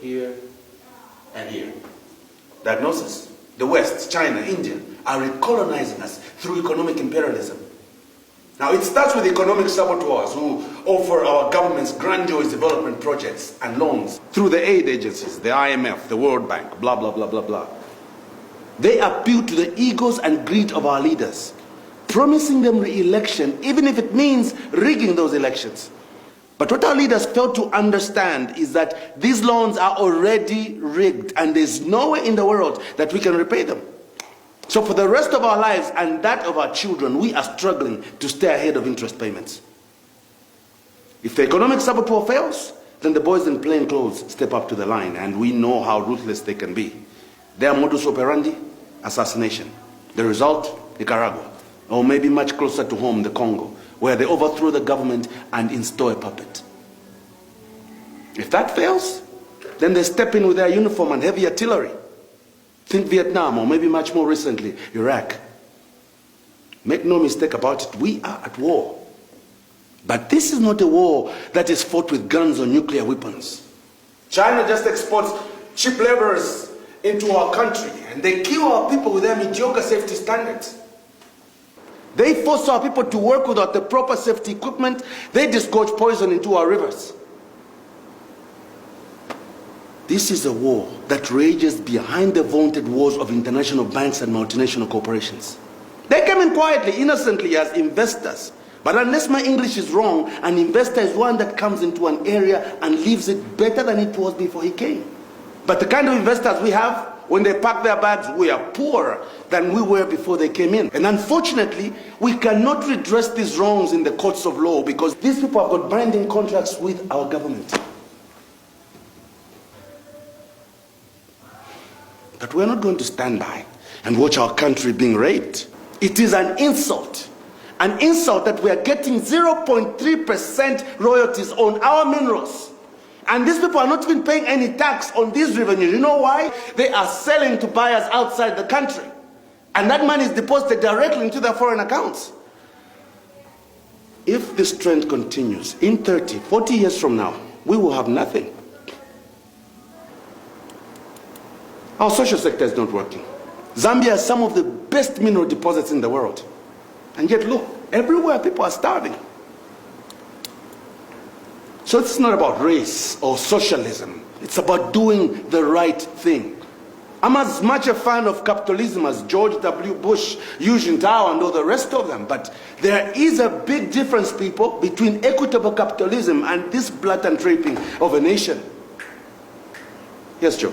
here, and here. Diagnosis: the West, China, India, are recolonizing us through economic imperialism. Now, it starts with economic saboteurs who offer our governments grandiose development projects and loans through the aid agencies, the IMF, the World Bank, blah, blah, blah, blah, blah. They appeal to the egos and greed of our leaders, promising them re-election, even if it means rigging those elections. But what our leaders fail to understand is that these loans are already rigged, and there's nowhere in the world that we can repay them. So for the rest of our lives and that of our children, we are struggling to stay ahead of interest payments. If the economic saboteur fails, then the boys in plain clothes step up to the line, and we know how ruthless they can be. Their modus operandi: assassination. The result: Nicaragua, or maybe much closer to home, the Congo, where they overthrow the government and install a puppet. If that fails, then they step in with their uniform and heavy artillery. Think Vietnam, or maybe much more recently, Iraq. Make no mistake about it, we are at war. But this is not a war that is fought with guns or nuclear weapons. China just exports cheap laborers into our country, and they kill our people with their mediocre safety standards. They force our people to work without the proper safety equipment. They disgorge poison into our rivers. This is a war that rages behind the vaunted wars of international banks and multinational corporations. They came in quietly, innocently as investors. But unless my English is wrong, an investor is one that comes into an area and leaves it better than it was before he came. But the kind of investors we have, when they pack their bags, we are poorer than we were before they came in. And unfortunately, we cannot redress these wrongs in the courts of law because these people have got binding contracts with our government. But we're not going to stand by and watch our country being raped. It is an insult that we are getting 0.3% royalties on our minerals. And these people are not even paying any tax on these revenues. You know why? They are selling to buyers outside the country. And that money is deposited directly into their foreign accounts. If this trend continues, in 30, 40 years from now, we will have nothing. Our social sector is not working. Zambia has some of the best mineral deposits in the world. And yet look, everywhere people are starving. So it's not about race or socialism. It's about doing the right thing. I'm as much a fan of capitalism as George W. Bush, Hu Jintao, and all the rest of them. But there is a big difference, people, between equitable capitalism and this blatant raping of a nation. Yes, Joe.